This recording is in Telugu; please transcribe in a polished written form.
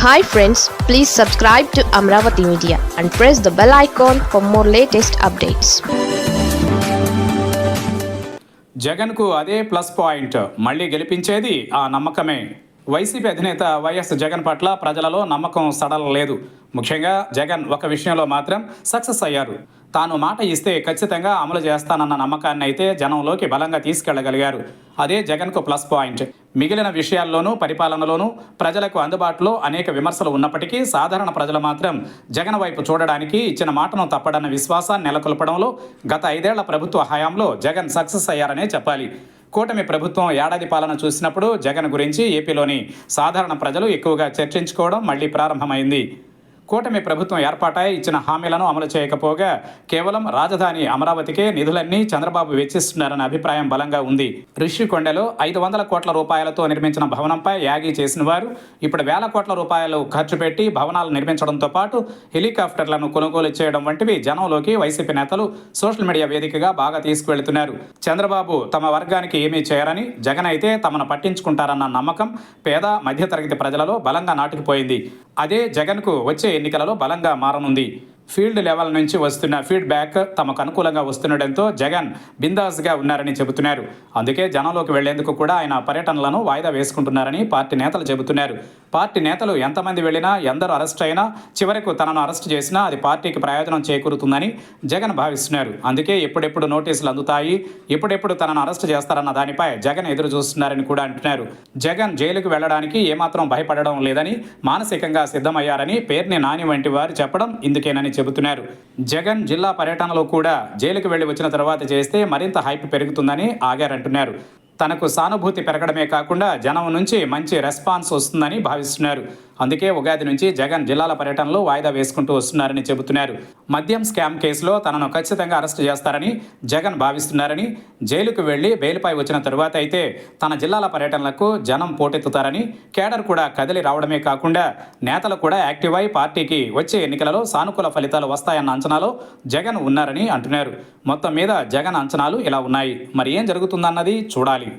Hi friends, please subscribe to Amravati Media and press the bell icon for more latest updates. జగన్కు అదే ప్లస్ పాయింట్, మళ్ళీ గెలిపించేది ఆ నమ్మకమే. వైసీపీ అధినేత వైఎస్ జగన్ పట్ల ప్రజలలో నమ్మకం సడలలేదు. ముఖ్యంగా జగన్ ఒక విషయంలో మాత్రం సక్సెస్ అయ్యారు. తాను మాట ఇస్తే ఖచ్చితంగా అమలు చేస్తానన్న నమ్మకాన్ని అయితే జనంలోకి బలంగా తీసుకెళ్లగలిగారు. అదే జగన్కు ప్లస్ పాయింట్. మిగిలిన విషయాల్లోనూ పరిపాలనలోనూ ప్రజలకు అందుబాటులో అనేక విమర్శలు ఉన్నప్పటికీ సాధారణ ప్రజలు మాత్రం జగన్ వైపు చూడడానికి ఇచ్చిన మాటను తప్పడన్న విశ్వాసాన్ని నెలకొల్పడంలో గత 5 ఏళ్ల ప్రభుత్వ హయాంలో జగన్ సక్సెస్ అయ్యారనే చెప్పాలి. కూటమి ప్రభుత్వం ఏడాది పాలన చూసినప్పుడు జగన్ గురించి ఏపీలోని సాధారణ ప్రజలు ఎక్కువగా చర్చించుకోవడం మళ్లీ ప్రారంభమైంది. కూటమి ప్రభుత్వం ఏర్పాటై ఇచ్చిన హామీలను అమలు చేయకపోగా కేవలం రాజధాని అమరావతికే నిధులన్నీ చంద్రబాబు వెచ్చిస్తున్నారన్న అభిప్రాయం బలంగా ఉంది. ఋషికొండలో 500 కోట్ల రూపాయలతో నిర్మించిన భవనంపై యాగీ చేసిన వారు ఇప్పుడు వేల కోట్ల రూపాయలు ఖర్చు పెట్టి భవనాలు నిర్మించడంతో పాటు హెలికాప్టర్లను కొనుగోలు చేయడం వంటివి జనంలోకి వైసీపీ నేతలు సోషల్ మీడియా వేదికగా బాగా తీసుకువెళ్తున్నారు. చంద్రబాబు తమ వర్గానికి ఏమీ చేయరని, జగన్ అయితే తమను పట్టించుకుంటారన్న నమ్మకం పేద మధ్యతరగతి ప్రజలలో బలంగా నాటుకుపోయింది. అదే జగన్కు వచ్చే ఎన్నికలలో బలంగా మారనుంది. ఫీల్డ్ లెవెల్ నుంచి వస్తున్న ఫీడ్బ్యాక్ తమకు అనుకూలంగా వస్తుండటంతో జగన్ బిందాస్గా ఉన్నారని చెబుతున్నారు. అందుకే జనంలోకి వెళ్లేందుకు కూడా ఆయన పర్యటనలను వాయిదా వేసుకుంటున్నారని పార్టీ నేతలు చెబుతున్నారు. పార్టీ నేతలు ఎంతమంది వెళ్ళినా, ఎందరూ అరెస్ట్ అయినా, చివరకు తనను అరెస్ట్ చేసినా అది పార్టీకి ప్రయోజనం చేకూరుతుందని జగన్ భావిస్తున్నారు. అందుకే ఎప్పుడెప్పుడు నోటీసులు అందుతాయి, ఎప్పుడెప్పుడు తనను అరెస్ట్ చేస్తారన్న దానిపై జగన్ ఎదురు చూస్తున్నారని కూడా అంటున్నారు. జగన్ జైలుకు వెళ్లడానికి ఏమాత్రం భయపడడం లేదని, మానసికంగా సిద్ధమయ్యారని పేర్ని నాని వంటి వారు చెప్పడం ఇందుకేనని చెబుతున్నారు. జగన్ జిల్లా పర్యటనలో కూడా జైలుకు వెళ్లి వచ్చిన తర్వాత చేస్తే మరింత హైప్ పెరుగుతుందని ఆగారంటున్నారు. తనకు సానుభూతి పెరగడమే కాకుండా జనం నుంచి మంచి రెస్పాన్స్ వస్తుందని భావిస్తున్నారు. అందుకే ఉగాది నుంచి జగన్ జిల్లాల పర్యటనలో వాయిదా వేసుకుంటూ వస్తున్నారని చెబుతున్నారు. మద్యం స్కామ్ కేసులో తనను ఖచ్చితంగా అరెస్ట్ చేస్తారని జగన్ భావిస్తున్నారని, జైలుకు వెళ్లి బెయిల్పై వచ్చిన తరువాత అయితే తన జిల్లాల పర్యటనలకు జనం పోటెత్తుతారని, కేడర్ కూడా కదిలి రావడమే కాకుండా నేతలు కూడా యాక్టివ్ అయి పార్టీకి వచ్చే ఎన్నికలలో సానుకూల ఫలితాలు వస్తాయన్న అంచనాలో జగన్ ఉన్నారని అంటున్నారు. మొత్తం మీద జగన్ అంచనాలు ఇలా ఉన్నాయి. మరి ఏం జరుగుతుందన్నది చూడాలి.